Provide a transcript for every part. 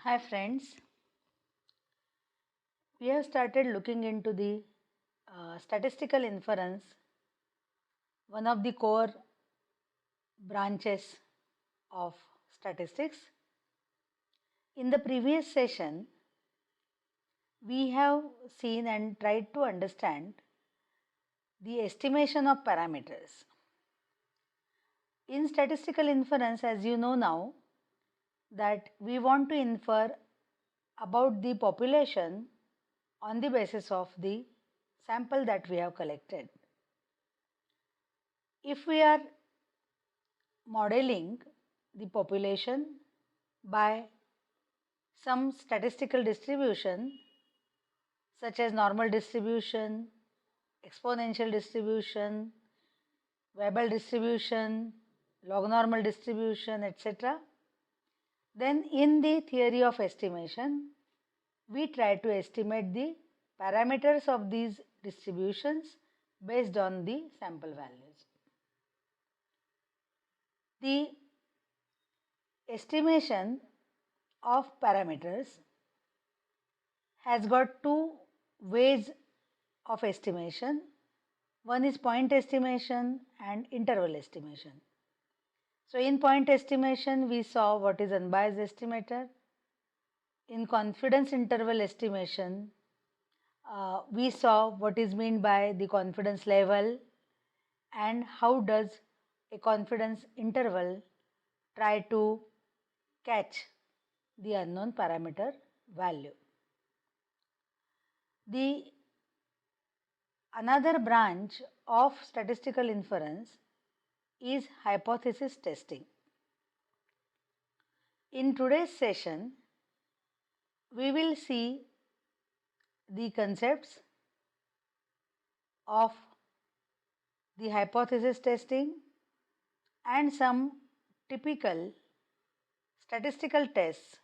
Hi friends, we have started looking into the statistical inference, one of the core branches of statistics. In the previous session, we have seen and tried to understand the estimation of parameters. In statistical inference, as you know now, that we want to infer about the population on the basis of the sample that we have collected. If we are modeling the population by some statistical distribution such as normal distribution, exponential distribution, Weibull distribution, log normal distribution, etc., then in the theory of estimation, we try to estimate the parameters of these distributions based on the sample values. The estimation of parameters has got two ways of estimation. One is point estimation and interval estimation. So in point estimation, we saw what is unbiased estimator. In confidence interval estimation, we saw what is meant by the confidence level and how does a confidence interval try to catch the unknown parameter value. The another branch of statistical inference is hypothesis testing. In today's session, we will see the concepts of the hypothesis testing and some typical statistical tests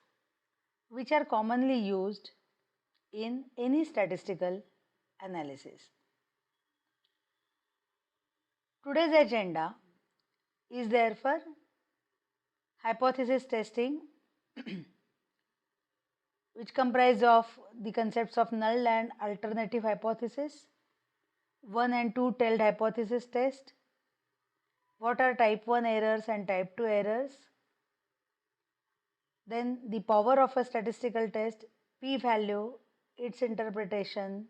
which are commonly used in any statistical analysis. Today's agenda is therefore hypothesis testing which comprise of the concepts of null and alternative hypothesis, 1 and 2 tailed hypothesis test, what are type 1 errors and type 2 errors, then the power of a statistical test, p-value, its interpretation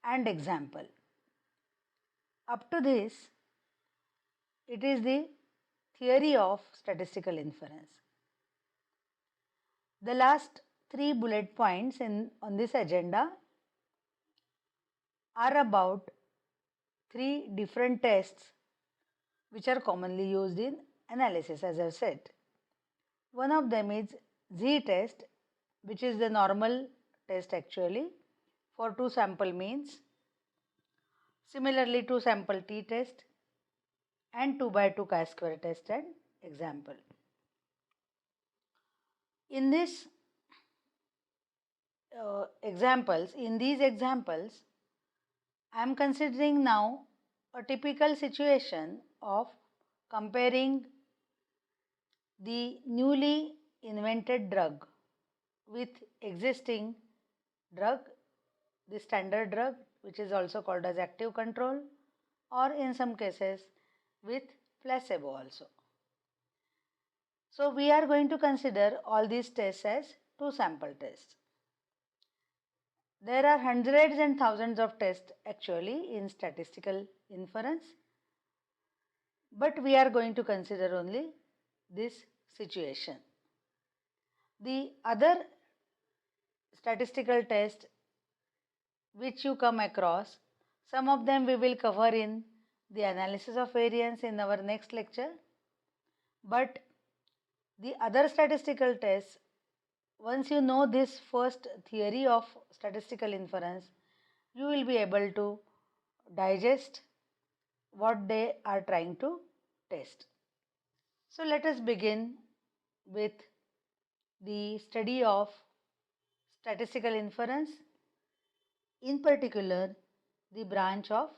and example. Up to this, it is the theory of statistical inference. The last 3 bullet points on this agenda are about 3 different tests which are commonly used in analysis, as I have said. One of them is z-test, which is the normal test actually for 2 sample means. Similarly, 2 sample t-test and 2 by 2 chi-square test and example. In these examples, I am considering now a typical situation of comparing the newly invented drug with existing drug, the standard drug, which is also called as active control, or in some cases with placebo also. So we are going to consider all these tests as 2 sample tests. There are hundreds and thousands of tests actually in statistical inference, but we are going to consider only this situation. The other statistical test which you come across, some of them we will cover in the analysis of variance in our next lecture, but the other statistical tests, once you know this first theory of statistical inference, you will be able to digest what they are trying to test. So let us begin with the study of statistical inference, in particular the branch of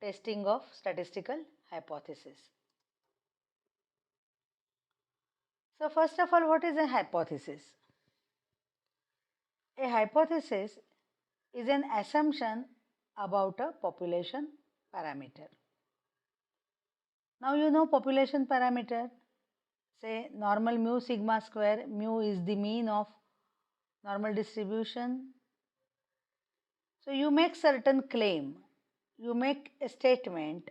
testing of statistical hypothesis. So first of all, what is a hypothesis? A hypothesis is an assumption about a population parameter. Now you know population parameter. Say normal mu sigma square, mu is the mean of normal distribution. So you make certain claim, you make a statement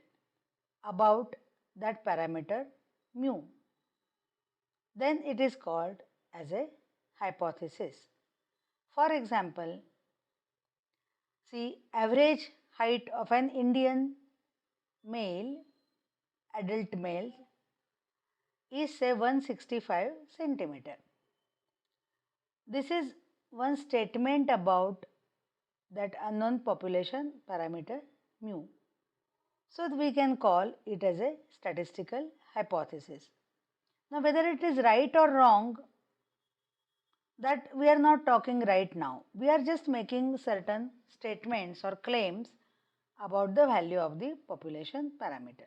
about that parameter mu. Then it is called as a hypothesis. For example, see average height of an Indian male, adult male is say 165 centimeter. This is one statement about that unknown population parameter mu. So we can call it as a statistical hypothesis. Now whether it is right or wrong, that we are not talking right now. We are just making certain statements or claims about the value of the population parameter.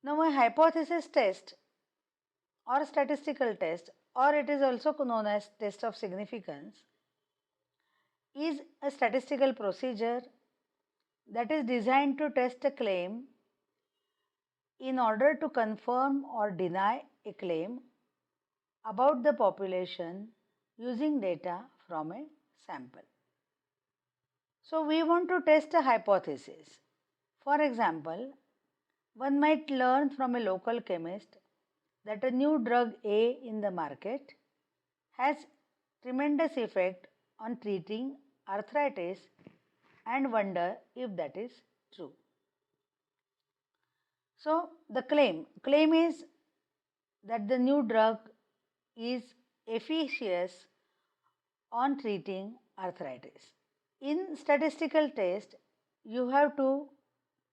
Now a hypothesis test or statistical test, or it is also known as test of significance, is a statistical procedure that is designed to test a claim in order to confirm or deny a claim about the population using data from a sample. So we want to test a hypothesis. For example, one might learn from a local chemist that a new drug A in the market has tremendous effect on treating arthritis and wonder if that is true. So the claim is that the new drug is efficacious on treating arthritis. In statistical test, you have to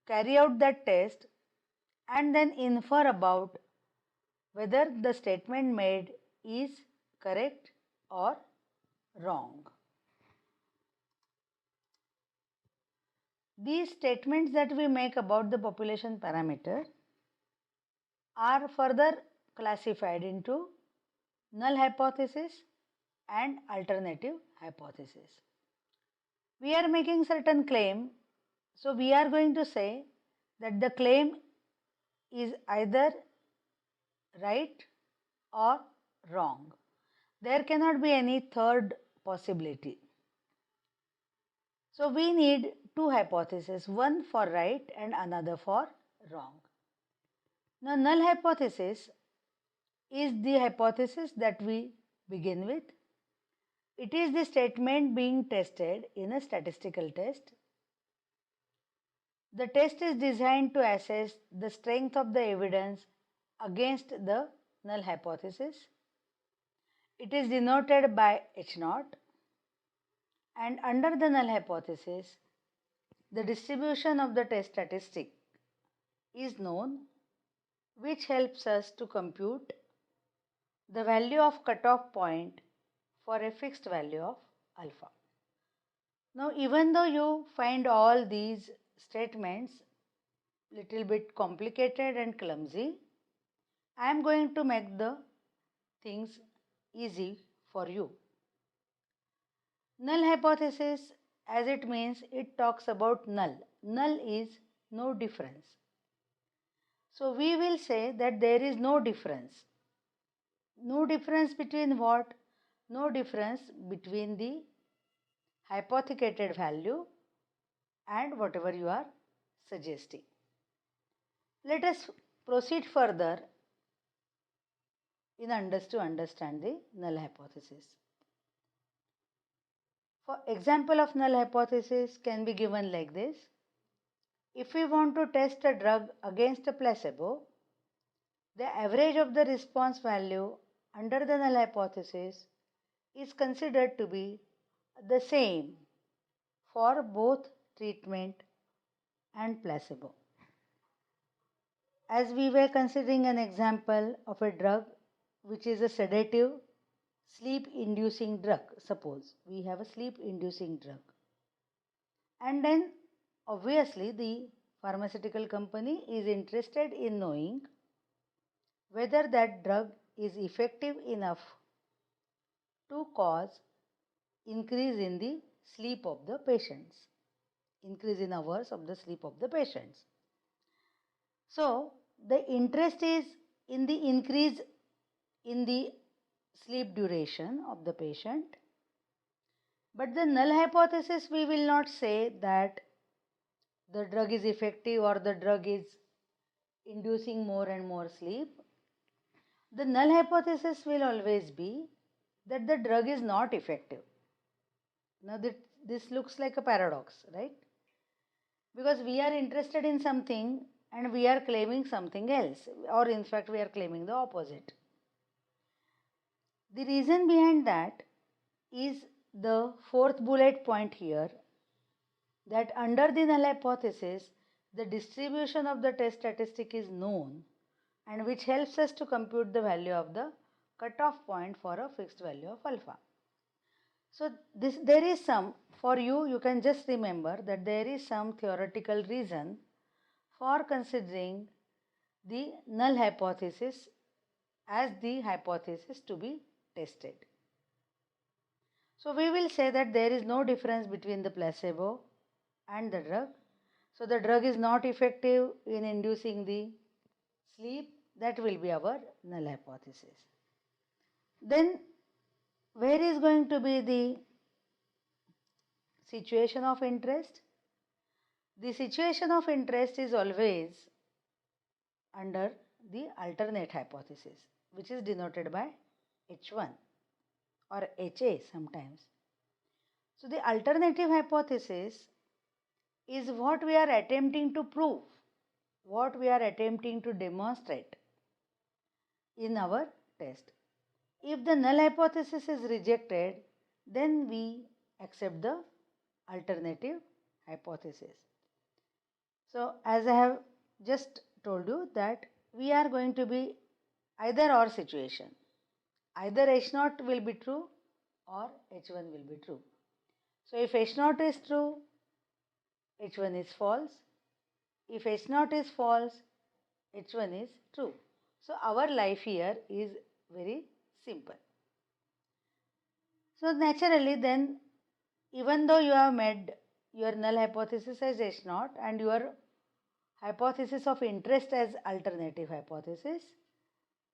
carry out that test and then infer about whether the statement made is correct or wrong. These statements that we make about the population parameter are further classified into null hypothesis and alternative hypothesis. We are making certain claim, so we are going to say that the claim is either right or wrong. There cannot be any third possibility. So we need two hypotheses, one for right and another for wrong. Now null hypothesis is the hypothesis that we begin with. It is the statement being tested in a statistical test. The test is designed to assess the strength of the evidence against the null hypothesis. It is denoted by H0, and under the null hypothesis, the distribution of the test statistic is known, which helps us to compute the value of cutoff point for a fixed value of alpha. Now, even though you find all these statements little bit complicated and clumsy, I am going to make the things easy for you. Null hypothesis, as it means, it talks about null. Null is no difference. So we will say that there is no difference. No difference between what? No difference between the hypothecated value and whatever you are suggesting. Let us proceed further to understand the null hypothesis. For example of null hypothesis can be given like this. If we want to test a drug against a placebo, the average of the response value under the null hypothesis is considered to be the same for both treatment and placebo. As we were considering an example of a drug which is a sedative sleep inducing drug, suppose we have a sleep inducing drug, and then obviously the pharmaceutical company is interested in knowing whether that drug is effective enough to cause increase in the sleep of the patients, increase in hours of the sleep of the patients. So, the interest is in the increase in the sleep duration of the patient. But the null hypothesis, we will not say that the drug is effective or the drug is inducing more and more sleep. The null hypothesis will always be that the drug is not effective. Now, this looks like a paradox, right? Because we are interested in something and we are claiming something else, or in fact, we are claiming the opposite. The reason behind that is the fourth bullet point here, that under the null hypothesis, the distribution of the test statistic is known, and which helps us to compute the value of the cutoff point for a fixed value of alpha. So there is some, for you can just remember that there is some theoretical reason for considering the null hypothesis as the hypothesis to be tested. So we will say that there is no difference between the placebo and the drug. So the drug is not effective in inducing the sleep. That will be our null hypothesis. Then where is going to be the situation of interest? The situation of interest is always under the alternate hypothesis, which is denoted by H1 or HA sometimes. So the alternative hypothesis is what we are attempting to prove, what we are attempting to demonstrate in our test. If the null hypothesis is rejected, then we accept the alternative hypothesis. So as I have just told you that we are going to be either or situation. Either H0 will be true or H1 will be true. So if H0 is true, H1 is false. If H0 is false, H1 is true. So our life here is very simple. So naturally then, even though you have made your null hypothesis as H0 and your hypothesis of interest as alternative hypothesis,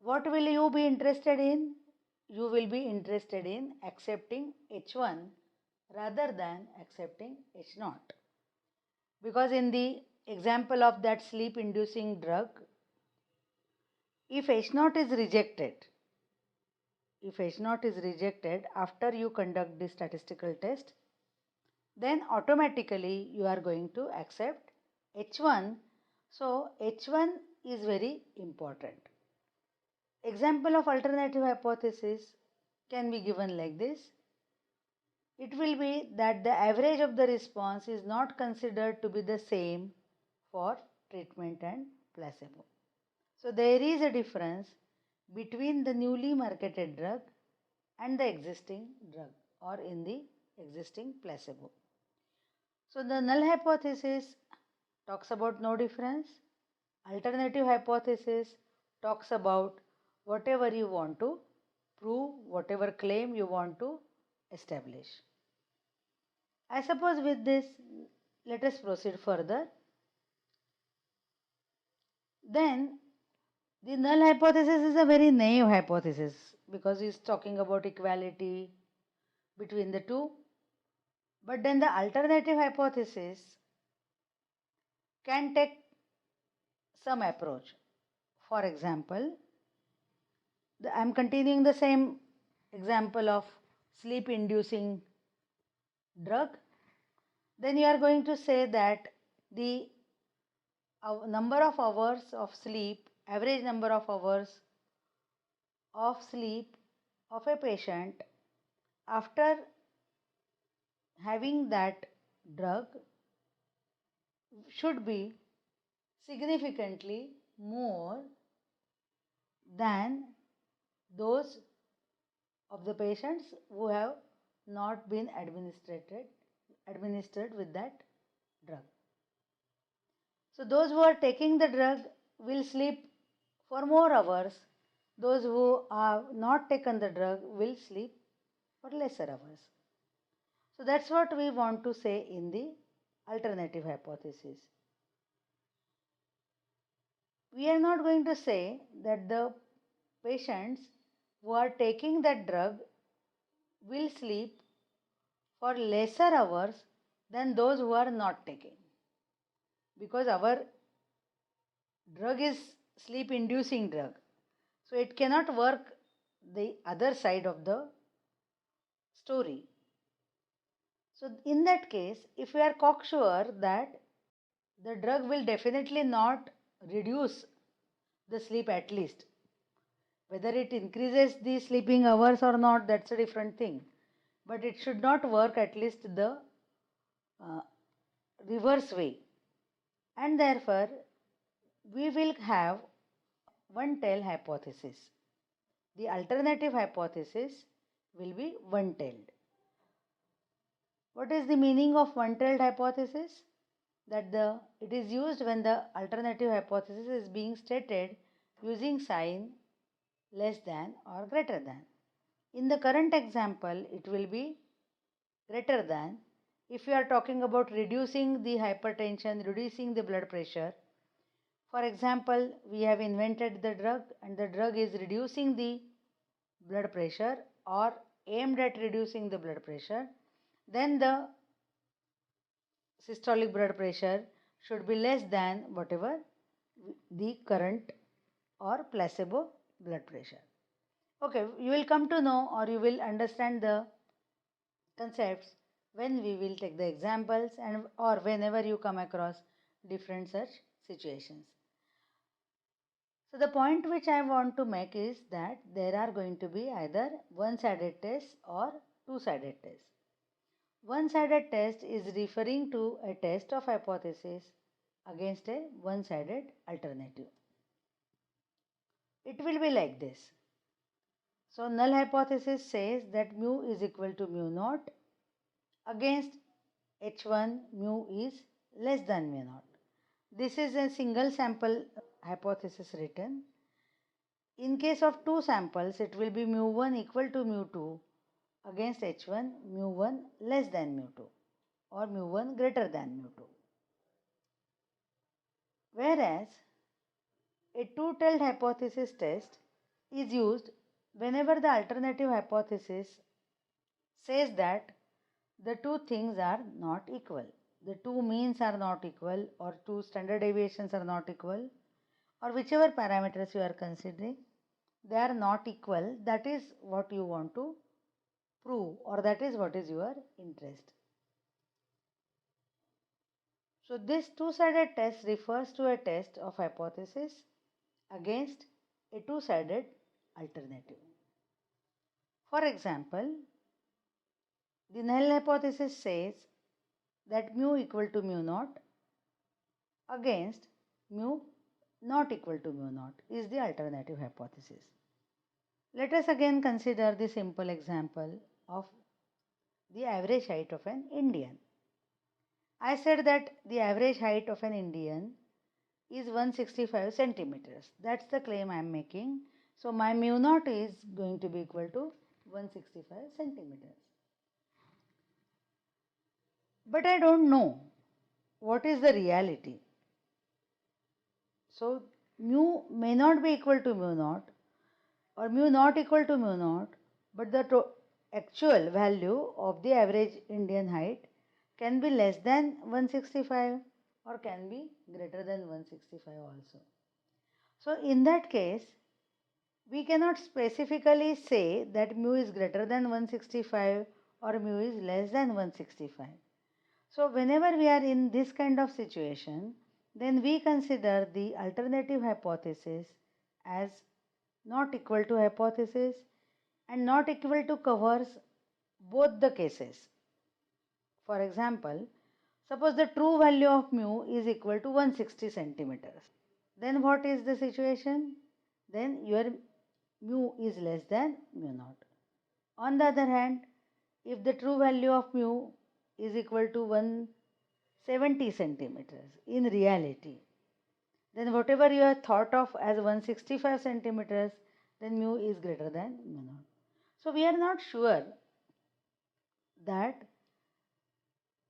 what will you be interested in? You will be interested in accepting H1 rather than accepting H0. Because in the example of that sleep inducing drug, if H0 is rejected, after you conduct the statistical test, then automatically you are going to accept H1. So H1 is very important. Example of alternative hypothesis can be given like this. It will be that the average of the response is not considered to be the same for treatment and placebo. So there is a difference between the newly marketed drug and the existing drug or in the existing placebo. So the null hypothesis talks about no difference. Alternative hypothesis talks about whatever you want to prove, whatever claim you want to establish. I suppose with this, let us proceed further. Then the null hypothesis is a very naive hypothesis because it's talking about equality between the two. But then the alternative hypothesis can take some approach. For example, I am continuing the same example of sleep inducing drug. Then you are going to say that the number of hours of sleep, average number of hours of sleep of a patient after having that drug should be significantly more than those of the patients who have not been administered with that drug. So those who are taking the drug will sleep for more hours. Those who have not taken the drug will sleep for lesser hours. So that's what we want to say in the alternative hypothesis. We are not going to say that the patients who are taking that drug will sleep for lesser hours than those who are not taking, because our drug is sleep inducing drug, so it cannot work the other side of the story. So in that case, if we are cocksure that the drug will definitely not reduce the sleep, at least whether it increases the sleeping hours or not, that's a different thing, but it should not work at least the uh, reverse way, and therefore we will have one tail hypothesis. The alternative hypothesis will be one tailed. What is the meaning of one tailed hypothesis? That it is used when the alternative hypothesis is being stated using sign less than or greater than. In the current example, it will be greater than. If you are talking about reducing the hypertension, reducing the blood pressure, for example, we have invented the drug and the drug is reducing the blood pressure or aimed at reducing the blood pressure, then the systolic blood pressure should be less than whatever the current or placebo blood pressure. Okay, you will come to know or you will understand the concepts when we will take the examples and or whenever you come across different such situations. So the point which I want to make is that there are going to be either one-sided tests or two-sided tests. One-sided test is referring to a test of hypothesis against a one-sided alternative. It will be like this. So null hypothesis says that mu is equal to mu naught against H1 mu is less than mu naught. This is a single sample hypothesis written. In case of two samples, it will be mu1 equal to mu2 against H1 mu1 less than mu2 or mu1 greater than mu2. Whereas a two-tailed hypothesis test is used whenever the alternative hypothesis says that the two things are not equal. The two means are not equal or two standard deviations are not equal, or whichever parameters you are considering, they are not equal. That is what you want to prove, or that is what is your interest. So this two-sided test refers to a test of hypothesis against a two-sided alternative. For example, the null hypothesis says that mu equal to mu naught against mu not equal to mu naught is the alternative hypothesis. Let us again consider the simple example of the average height of an Indian. I said that the average height of an Indian is 165 centimeters. That's the claim I am making. So my mu naught is going to be equal to 165 centimeters. But I don't know what is the reality. So mu may not be equal to mu naught or mu not equal to mu naught, but the actual value of the average Indian height can be less than 165 or can be greater than 165 also. So in that case, we cannot specifically say that mu is greater than 165 or mu is less than 165. So whenever we are in this kind of situation, then we consider the alternative hypothesis as not equal to hypothesis and not equal to covers both the cases. For example, suppose the true value of mu is equal to 160 centimeters. Then what is the situation? Then your mu is less than mu naught. On the other hand, if the true value of mu is equal to 170 centimeters in reality, then whatever you have thought of as 165 centimeters, then mu is greater than mu naught. So we are not sure that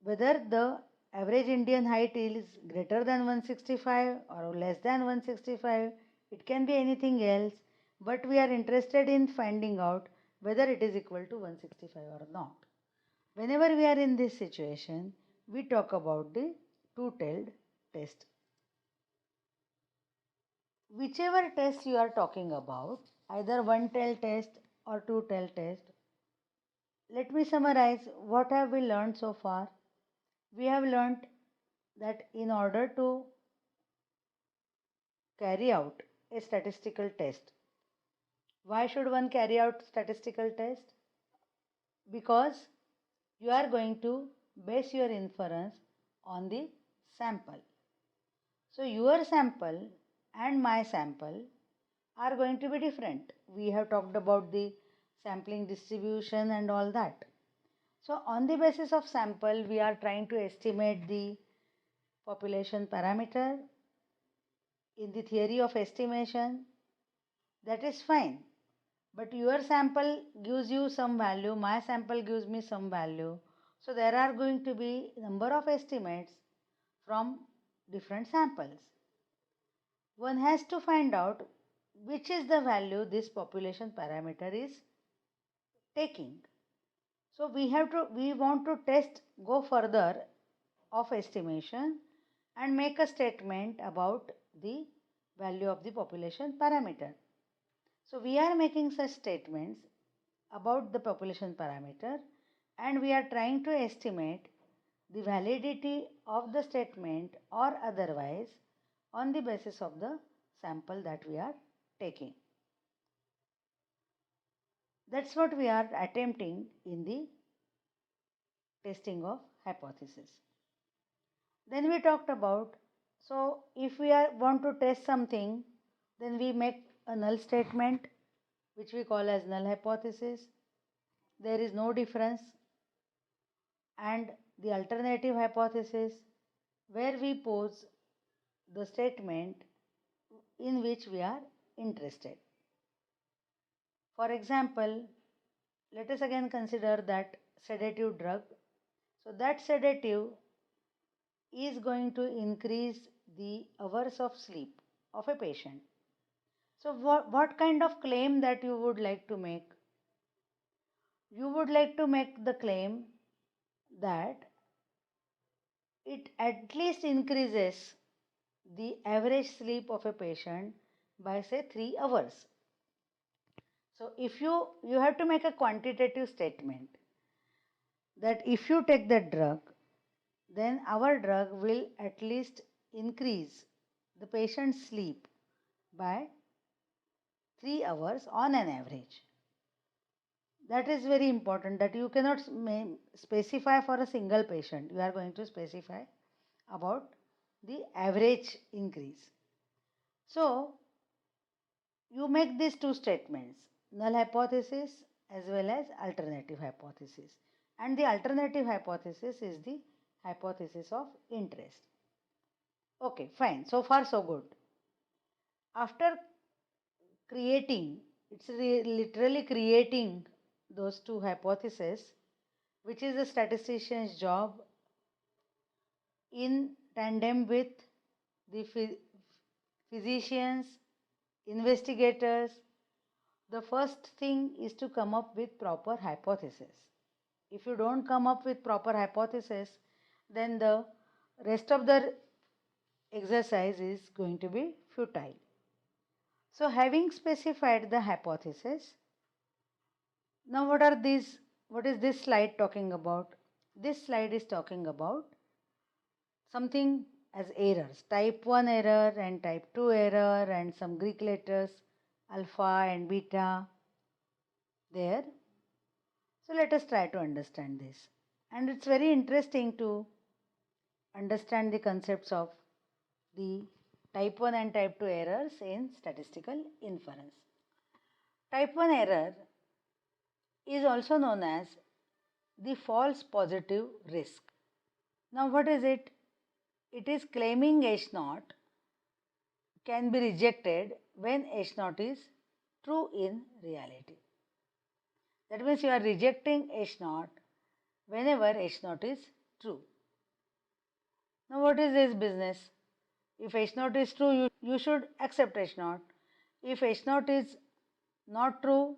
whether the average Indian height is greater than 165 or less than 165, it can be anything else, but we are interested in finding out whether it is equal to 165 or not. Whenever we are in this situation, we talk about the two-tailed test. Whichever test you are talking about, either one-tailed test or two-tailed test, let me summarize what have we learned so far. We have learned that in order to carry out a statistical test, why should one carry out statistical test? Because you are going to base your inference on the sample. So your sample and my sample are going to be different. We have talked about the sampling distribution and all that. So on the basis of sample, we are trying to estimate the population parameter in the theory of estimation. That is fine. But your sample gives you some value, my sample gives me some value. So there are going to be number of estimates from different samples. One has to find out which is the value this population parameter is taking. So we want to go further of estimation and make a statement about the value of the population parameter. So we are making such statements about the population parameter and we are trying to estimate the validity of the statement or otherwise on the basis of the sample that we are taking. That's what we are attempting in the testing of hypothesis. Then we talked about, so if we want to test something, then we make a null statement which we call as null hypothesis. There is no difference. And the alternative hypothesis where we pose the statement in which we are interested. For example, let us again consider that sedative drug. So that sedative is going to increase the hours of sleep of a patient. So what kind of claim that you would like to make? You would like to make the claim that it at least increases the average sleep of a patient by say 3 hours. So if you have to make a quantitative statement that if you take that drug, then our drug will at least increase the patient's sleep by 3 hours on an average. That is very important that you cannot specify for a single patient. You are going to specify about the average increase. So you make these two statements, null hypothesis as well as alternative hypothesis. And the alternative hypothesis is the hypothesis of interest. Okay, fine. So far, so good. After creating, it's literally creating those two hypotheses, which is a statistician's job in tandem with the physicians, investigators. The first thing is to come up with proper hypothesis. If you don't come up with proper hypothesis, then the rest of the exercise is going to be futile. So having specified the hypothesis, now what is this slide talking about? This slide is talking about something as errors, type 1 error and type 2 error and some Greek letters, alpha and beta there. So let us try to understand this. And it's very interesting to understand the concepts of the type 1 and type 2 errors in statistical inference. Type 1 error is also known as the false positive risk. Now what is it? It is claiming H0 can be rejected when H0 is true in reality. That means you are rejecting H0 whenever H0 is true. Now what is this business? If H0 is true, you should accept H0. If H0 is not true,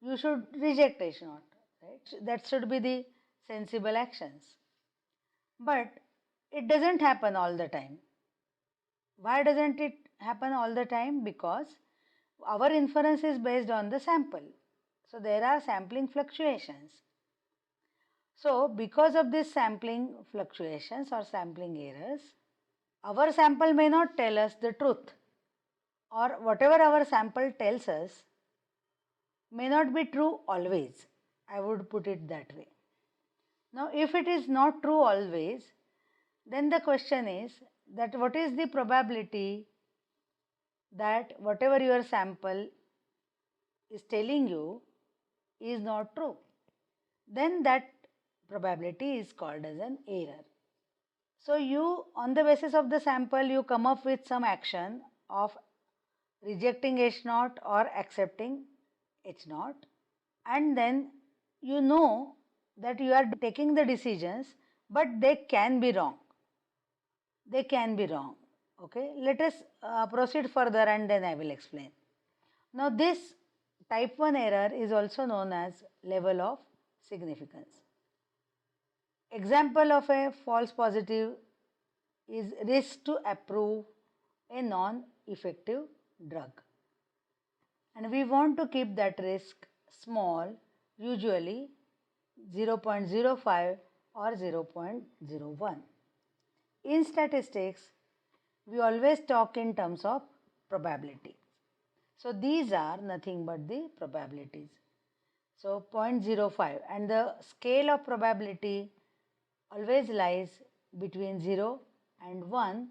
you should reject H0. Right? That should be the sensible actions. But it doesn't happen all the time. Why doesn't it happen all the time? Because our inference is based on the sample. So there are sampling fluctuations. So because of this sampling fluctuations or sampling errors, our sample may not tell us the truth, or whatever our sample tells us may not be true always. I would put it that way. Now if it is not true always, then the question is that what is the probability that whatever your sample is telling you is not true? Then that probability is called as an error. So you, on the basis of the sample, you come up with some action of rejecting H0 or accepting H0, and then you know that you are taking the decisions, but they can be wrong. They can be wrong. Okay, let us proceed further and then I will explain. Now this type 1 error is also known as level of significance. Example of a false positive is risk to approve a non-effective drug. And we want to keep that risk small, usually 0.05 or 0.01. In statistics, we always talk in terms of probability. So these are nothing but the probabilities. So 0.05, and the scale of probability always lies between 0 and 1.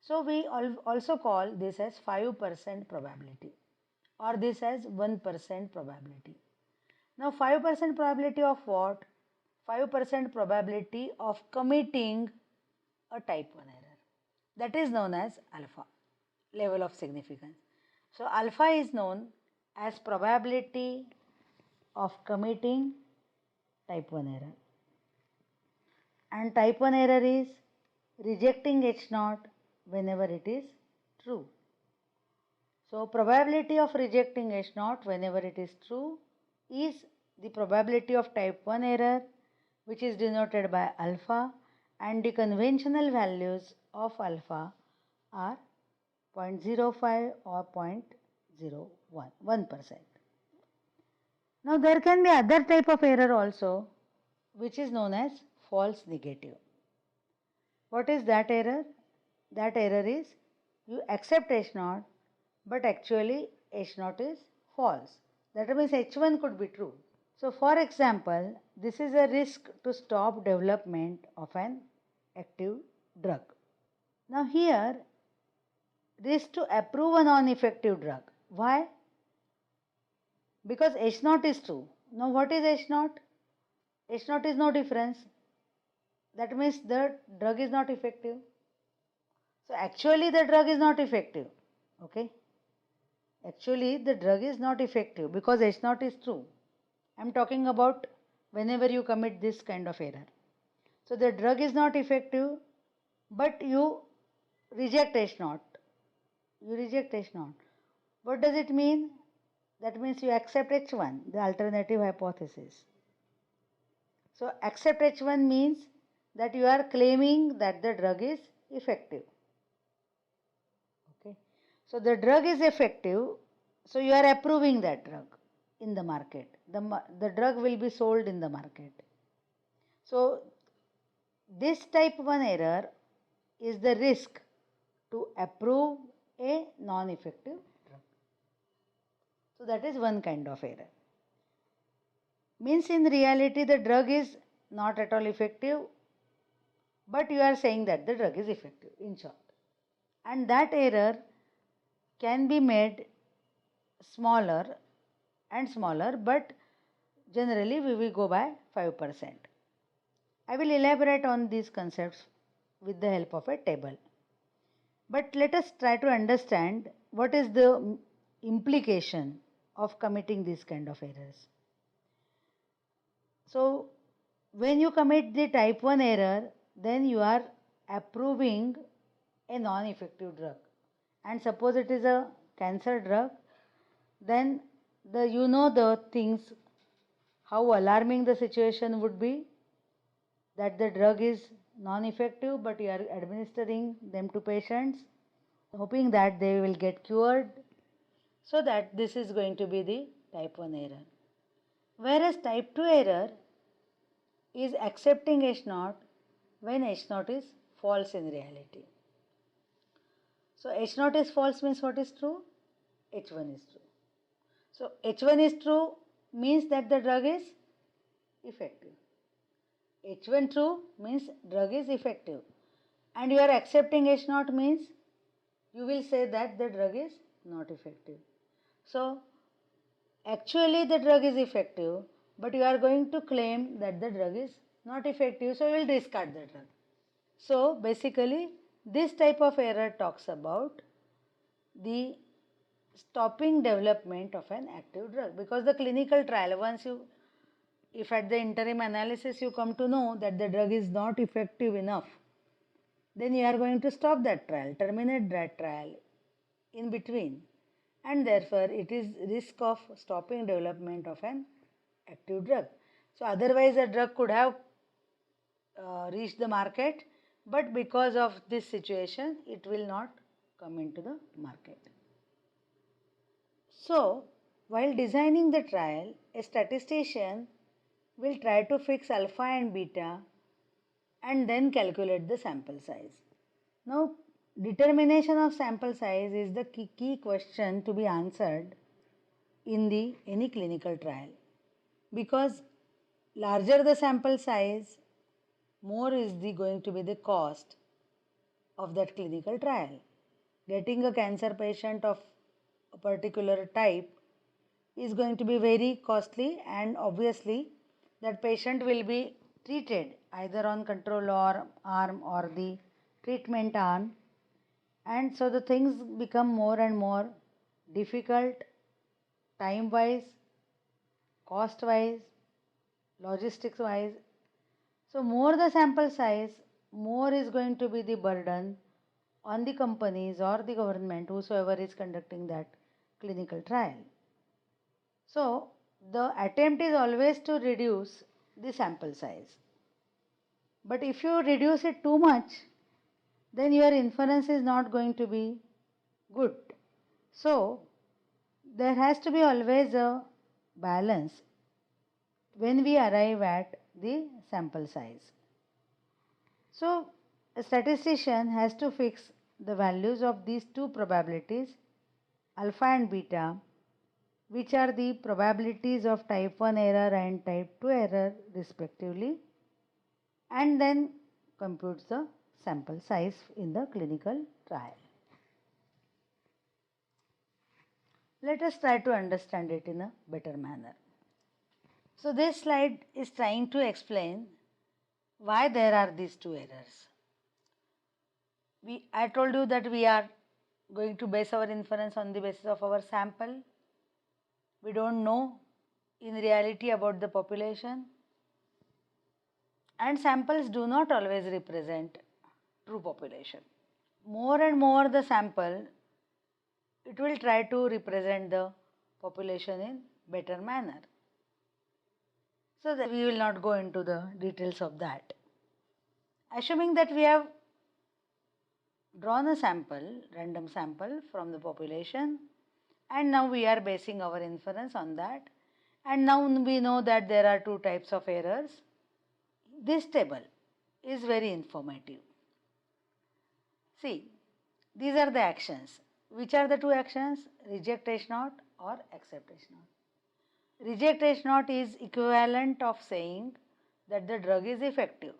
So we also call this as 5% probability, or this as 1% probability. Now 5% probability of what? 5% probability of committing a type 1 error. That is known as alpha, level of significance. So alpha is known as probability of committing type 1 error. And type 1 error is rejecting H0 whenever it is true. So probability of rejecting H0 whenever it is true is the probability of type 1 error, which is denoted by alpha, and the conventional values of alpha are 0.05 or 0.01, 1%. Now there can be other type of error also, which is known as false negative. What is that error? That error is you accept H0, but actually H0 is false. That means H1 could be true. So for example, this is a risk to stop development of an active drug. Now here, risk to approve a non-effective drug. Why? Because H0 is true. Now what is H0? H0 is no difference. That means the drug is not effective. So actually the drug is not effective. Okay. Actually the drug is not effective because H0 is true. I am talking about whenever you commit this kind of error. So the drug is not effective, but you reject H0. You reject H0. What does it mean? That means you accept H1, the alternative hypothesis. So accept H1 means that you are claiming that the drug is effective. Okay. So the drug is effective, so you are approving that drug in the market. The drug will be sold in the market. So this type 1 error is the risk to approve a non-effective drug. So that is one kind of error. Means in reality the drug is not at all effective, but you are saying that the drug is effective, in short. And that error can be made smaller and smaller, but generally we will go by 5%. I will elaborate on these concepts with the help of a table. But let us try to understand what is the implication of committing these kind of errors. So When you commit the type 1 error, then you are approving a non-effective drug. And suppose it is a cancer drug, then the things, how alarming the situation would be, that the drug is non-effective but you are administering them to patients hoping that they will get cured. So that this is going to be the type 1 error. Whereas type 2 error is accepting H0 when H0 is false in reality. So H0 is false means what is true? H1 is true. So H1 is true means that the drug is effective. H1 true means drug is effective. And you are accepting H0 means you will say that the drug is not effective. So actually the drug is effective, but you are going to claim that the drug is not effective, so you will discard the drug. So basically this type of error talks about the stopping development of an active drug, because the clinical trial, if at the interim analysis you come to know that the drug is not effective enough, then you are going to stop that trial, terminate that trial in between, and therefore it is risk of stopping development of an active drug. So otherwise a drug could have reached the market, but because of this situation it will not come into the market. So while designing the trial, a statistician will try to fix alpha and beta and then calculate the sample size. Now determination of sample size is the key question to be answered in any clinical trial, because larger the sample size, more is going to be the cost of that clinical trial. Getting a cancer patient of a particular type is going to be very costly, and obviously that patient will be treated either on control arm or the treatment arm, and so the things become more and more difficult time wise, cost wise, logistics wise. So more the sample size, more is going to be the burden on the companies or the government, whosoever is conducting that clinical trial. So the attempt is always to reduce the sample size. But if you reduce it too much, then your inference is not going to be good. So there has to be always a balance when we arrive at the sample size. So a statistician has to fix the values of these two probabilities, alpha and beta, which are the probabilities of type 1 error and type 2 error respectively, and then computes the sample size in the clinical trial. Let us try to understand it in a better manner. So this slide is trying to explain why there are these two errors. I told you that we are going to base our inference on the basis of our sample. We don't know in reality about the population, and samples do not always represent true population. More and more the sample, it will try to represent the population in better manner. So that we will not go into the details of that. Assuming that we have drawn a sample, random sample from the population, and now we are basing our inference on that, and now we know that there are two types of errors. This table is very informative. See, these are the actions. Which are the two actions? Reject H0 or accept H0. Reject H0 is equivalent of saying that the drug is effective.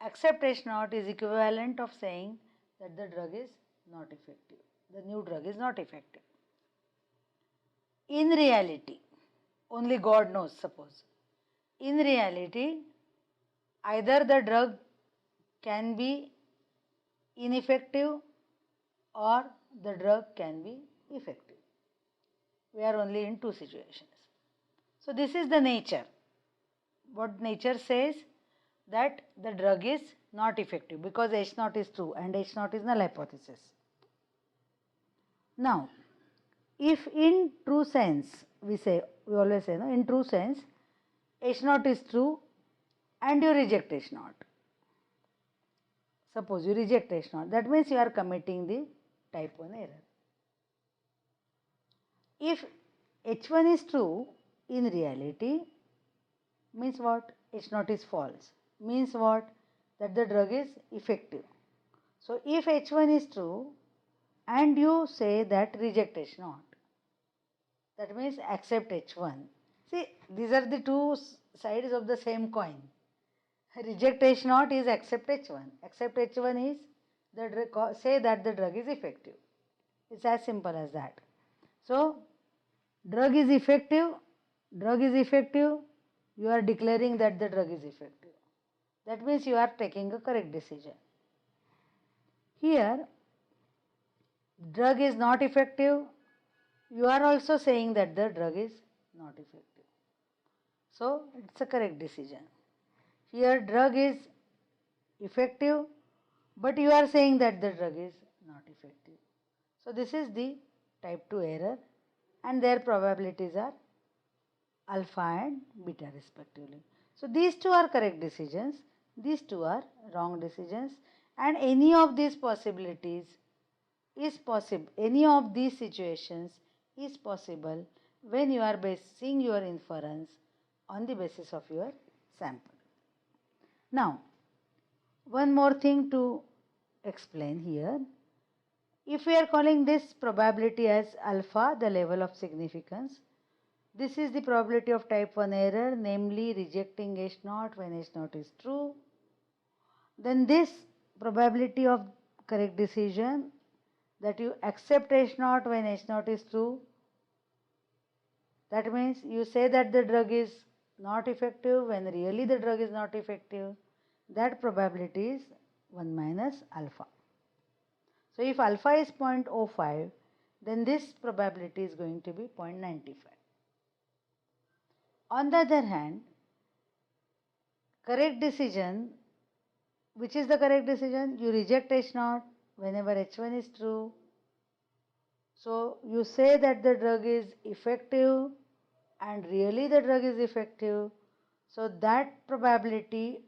Accept H0 is equivalent of saying that the drug is not effective. The new drug is not effective. In reality, only God knows, suppose. In reality, either the drug can be ineffective or the drug can be effective. We are only in two situations. So this is the nature. what nature says, that the drug is not effective because H0 is true and H0 is null hypothesis. Now, if in true sense, we always say, no, in true sense, H0 is true and you reject H0. Suppose you reject H0, that means you are committing the type 1 error. If H1 is true, in reality, means what? H0 is false. Means what? That the drug is effective. So, if H1 is true and you say that reject H0, that means accept H1. See, these are the two sides of the same coin. Reject H0 is accept H1. Accept H1 is say that the drug is effective. It's as simple as that. So, drug is effective, you are declaring that the drug is effective. That means you are taking a correct decision. Here, drug is not effective, you are also saying that the drug is not effective. So, it's a correct decision. Here, drug is effective, but you are saying that the drug is not effective. So, this is the type 2 error, and their probabilities are alpha and beta respectively. So, these two are correct decisions, these two are wrong decisions, and any of these possibilities is possible, any of these situations is possible when you are basing your inference on the basis of your sample. Now, one more thing to explain here. If we are calling this probability as alpha, the level of significance, this is the probability of type 1 error, namely rejecting H0 when H0 is true. Then this probability of correct decision, that you accept H0 when H0 is true. That means you say that the drug is not effective when really the drug is not effective. That probability is 1 minus alpha. So, if alpha is 0.05, then this probability is going to be 0.95. On the other hand, correct decision, which is the correct decision? You reject H0 whenever H1 is true. So, you say that the drug is effective and really the drug is effective. So, that probability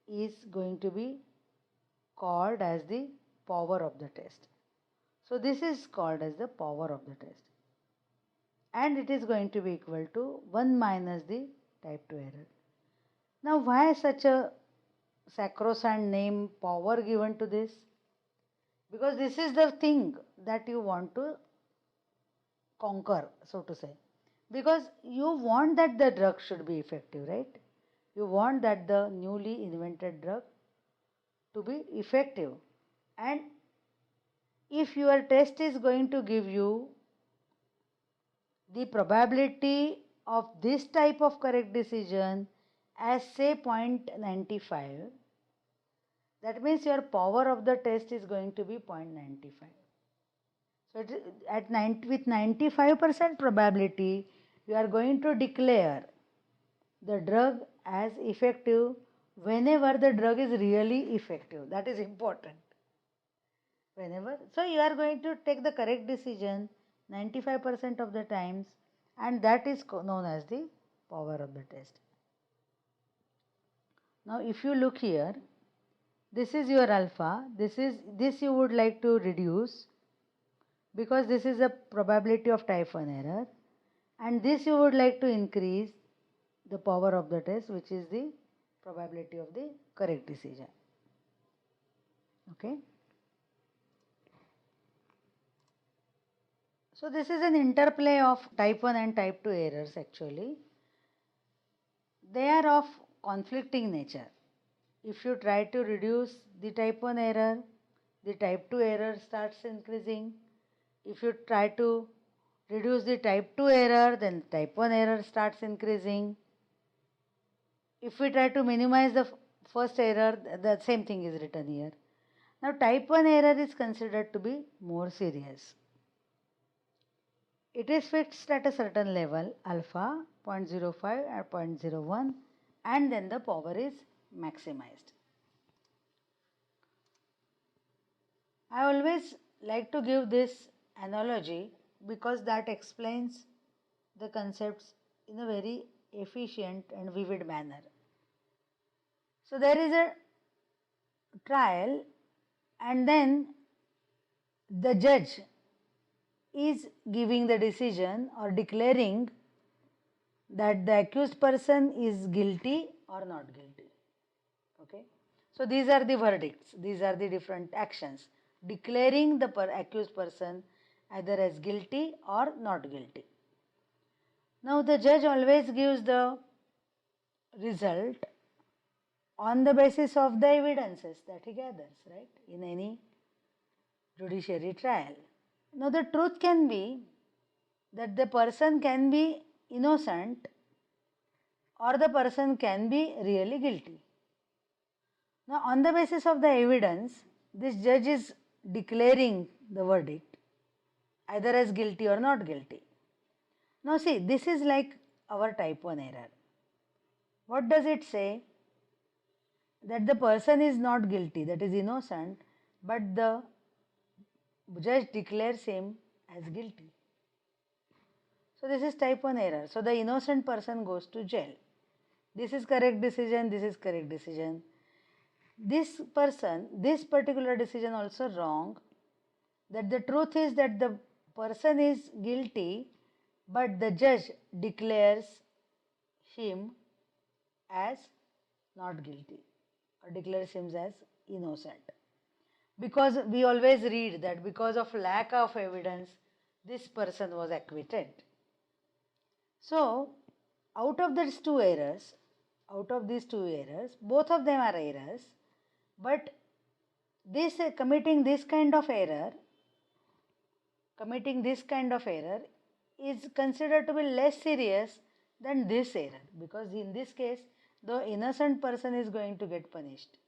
is going to be called as the power of the test. So, this is called as the power of the test, and it is going to be equal to 1 minus the type 2 error. Now, why such a sacrosanct name, power given to this? Because this is the thing that you want to conquer, so to say. Because you want that the drug should be effective, right? You want that the newly invented drug to be effective. And if your test is going to give you the probability of this type of correct decision as say 0.95, that means your power of the test is going to be 0.95. So, with 95% probability, you are going to declare the drug as effective whenever the drug is really effective. That is important. So, you are going to take the correct decision 95% of the times, and that is known as the power of the test. Now, if you look here, this is your alpha, this you would like to reduce because this is a probability of type 1 error, and this you would like to increase the power of the test, which is the probability of the correct decision. Okay. So, this is an interplay of type 1 and type 2 errors actually. They are of conflicting nature. If you try to reduce the type 1 error, the type 2 error starts increasing. If you try to reduce the type 2 error, then type 1 error starts increasing. If we try to minimize the first error, the same thing is written here. Now, type 1 error is considered to be more serious. It is fixed at a certain level, alpha 0.05 or 0.01, and then the power is maximized. I always like to give this analogy because that explains the concepts in a very efficient and vivid manner. So there is a trial, and then the judge is giving the decision or declaring that the accused person is guilty or not guilty. Okay. So these are the verdicts, these are the different actions, declaring the accused person either as guilty or not guilty. Now the judge always gives the result on the basis of the evidences that he gathers, right, in any judiciary trial. Now the truth can be that the person can be innocent or the person can be really guilty. Now on the basis of the evidence, this judge is declaring the verdict either as guilty or not guilty. Now see, this is like our type 1 error. What does it say? That the person is not guilty, that is innocent, but the judge declares him as guilty. So this is type 1 error. So the innocent person goes to jail. This is correct decision, this is correct decision. This particular decision also wrong, that the truth is that the person is guilty, but the judge declares him as not guilty or declares him as innocent. Because we always read that because of lack of evidence, this person was acquitted. So, out of these two errors, both of them are errors, but committing this kind of error is considered to be less serious than this error, because in this case the innocent person is going to get punished.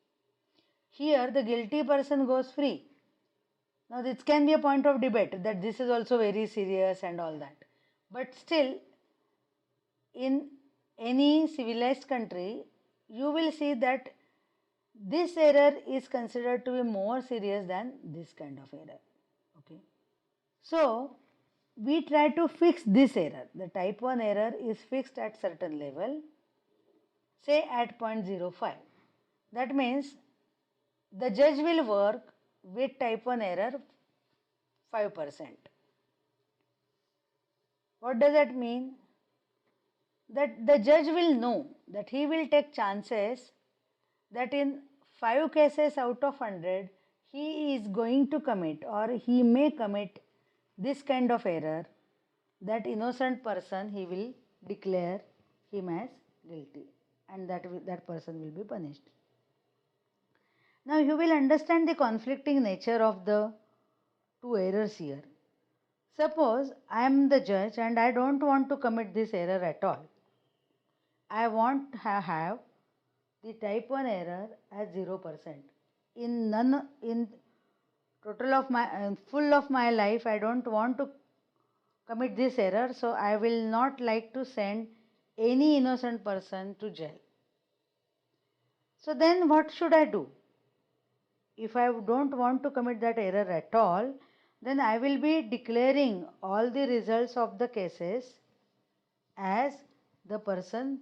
Here the guilty person goes free. Now this can be a point of debate that this is also very serious and all that, but still in any civilized country you will see that this error is considered to be more serious than this kind of error. Okay. So we try to fix this error. The type 1 error is fixed at certain level, say at 0.05. That means the judge will work with type 1 error 5%. What does that mean? That the judge will know that he will take chances that in 5 cases out of 100 he is going to commit or he may commit this kind of error, that innocent person he will declare him as guilty and that person will be punished. Now you will understand the conflicting nature of the two errors here. Suppose I am the judge and I don't want to commit this error at all. I want to have the type 1 error as 0%. In total of my full of my life I don't want to commit this error, so I will not like to send any innocent person to jail. So then what should I do? If I don't want to commit that error at all, then I will be declaring all the results of the cases as the person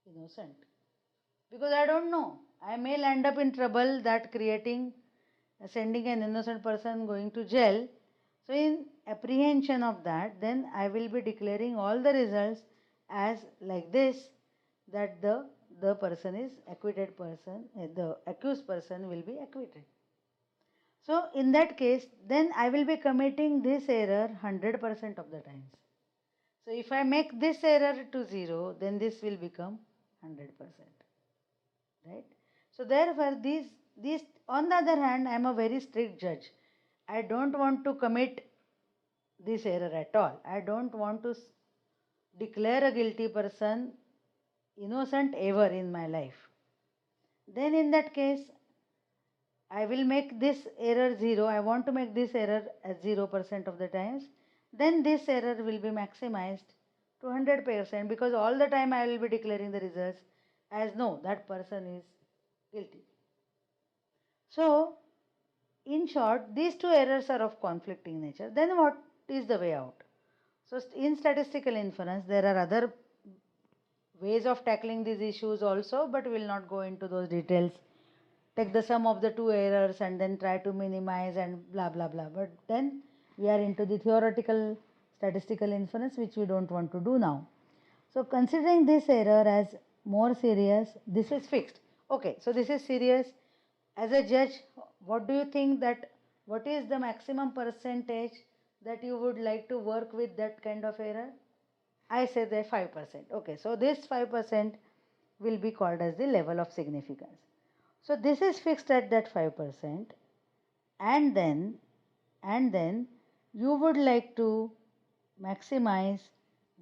innocent. Because I don't know, I may land up in trouble that sending an innocent person going to jail. So in apprehension of that, then I will be declaring all the results as like this, that the person is acquitted person, the accused person will be acquitted. So in that case, then I will be committing this error 100% of the times. So if I make this error to 0, then this will become 100%. Right? So therefore, these on the other hand, I am a very strict judge. I don't want to commit this error at all. I don't want to declare a guilty person innocent ever in my life. Then in that case, I will make this error 0. I want to make this error as 0% of the times. Then this error will be maximized 200%, because all the time I will be declaring the results as no, that person is guilty. So, in short, these two errors are of conflicting nature. Then what is the way out? So, in statistical inference, there are other ways of tackling these issues also, but we will not go into those details. Take the sum of the two errors and then try to minimize and blah blah blah. But then we are into the theoretical statistical inference, which we don't want to do now. So considering this error as more serious, this is fixed. Okay, so this is serious. As a judge, what do you think that what is the maximum percentage that you would like to work with that kind of error? I say that 5%. Okay, so this 5% will be called as the level of significance. So this is fixed at that 5%, and then you would like to maximize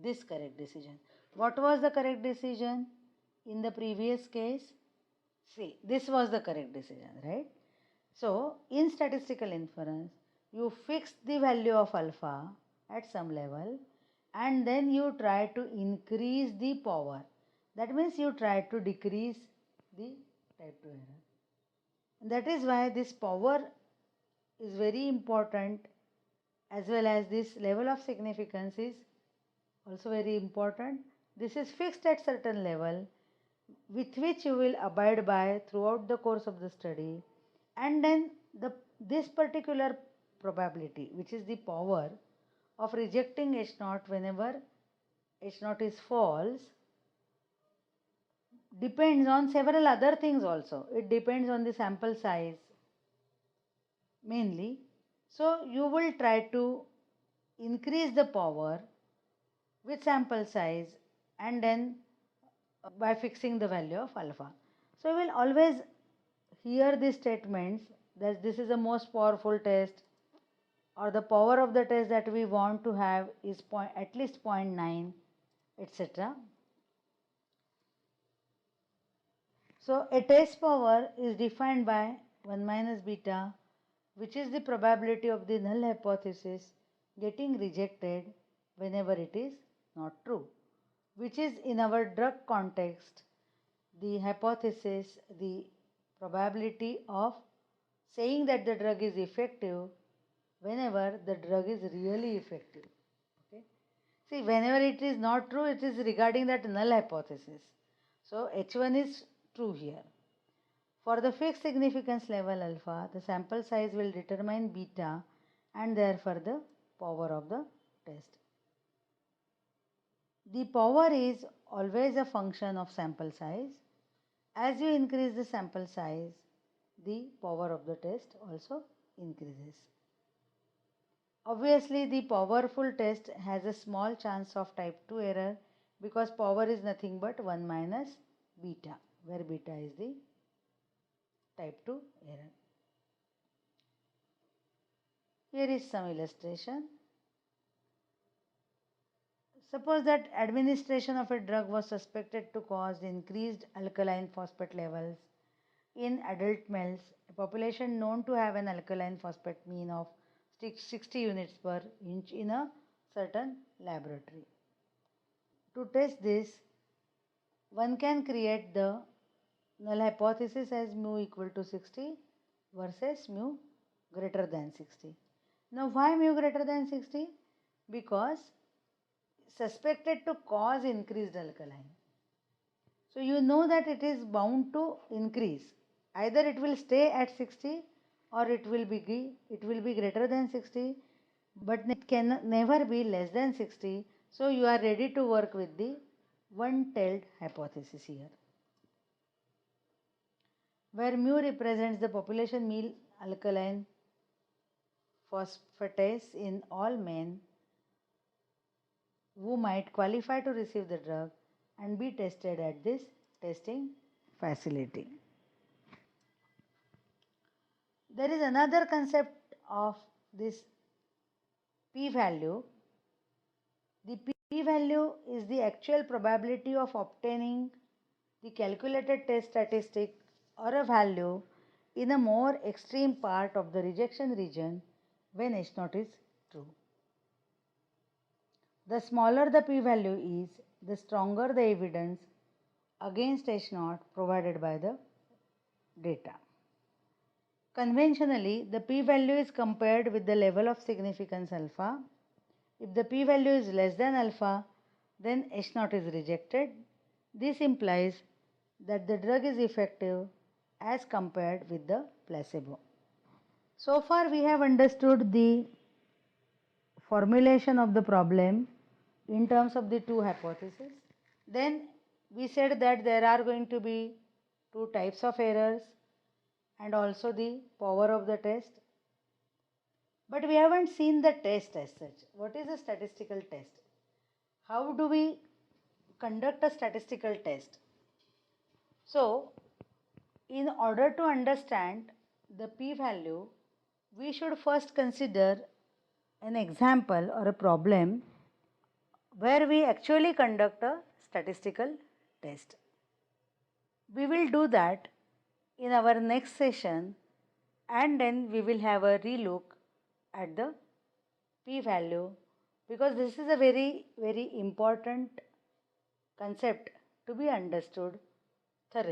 this correct decision. What was the correct decision in the previous case? See, this was the correct decision, right? So, in statistical inference, you fix the value of alpha at some level and then you try to increase the power. That means you try to decrease the type 2 error. And that is why this power is very important, as well as this level of significance is also very important. This is fixed at certain level with which you will abide by throughout the course of the study, and then this particular probability, which is the power of rejecting H0 whenever H0 is false, depends on several other things also. It depends on the sample size mainly. So you will try to increase the power with sample size and then by fixing the value of alpha. So you will always hear these statements that this is the most powerful test, or the power of the test that we want to have is at least 0.9, etc. So a test power is defined by 1 minus beta, which is the probability of the null hypothesis getting rejected whenever it is not true, which is in our drug context the hypothesis, the probability of saying that the drug is effective whenever the drug is really effective. Okay. See, whenever it is not true, it is regarding that null hypothesis. So H1 is true here. For the fixed significance level alpha, the sample size will determine beta and therefore the power of the test. The power is always a function of sample size. As you increase the sample size, the power of the test also increases. Obviously, the powerful test has a small chance of type 2 error because power is nothing but 1 minus beta, where beta is the type 2 error. Here is some illustration. Suppose that administration of a drug was suspected to cause increased alkaline phosphate levels in adult males, a population known to have an alkaline phosphate mean of 60 units per inch in a certain laboratory. To test this, one can create the null hypothesis as mu equal to 60 versus mu greater than 60. Now, why mu greater than 60? Because suspected to cause increased alkaline. So you know that it is bound to increase. Either it will stay at 60 or it will be greater than 60, but it can never be less than 60. So you are ready to work with the one-tailed hypothesis here, where mu represents the population mean alkaline phosphatase in all men who might qualify to receive the drug and be tested at this testing facility. There is another concept of this p-value. The p-value is the actual probability of obtaining the calculated test statistic or a value in a more extreme part of the rejection region when H0 is true. The smaller the p-value is, the stronger the evidence against H0 provided by the data. Conventionally, the p-value is compared with the level of significance alpha. If the p-value is less than alpha, then H0 is rejected. This implies that the drug is effective as compared with the placebo. So far we have understood the formulation of the problem in terms of the two hypotheses. Then we said that there are going to be two types of errors and also the power of the test. But we haven't seen the test as such. What is a statistical test? How do we conduct a statistical test? So, in order to understand the p-value, we should first consider an example or a problem where we actually conduct a statistical test. We will do that in our next session, and then we will have a relook at the p-value, because this is a very, very important concept to be understood thoroughly.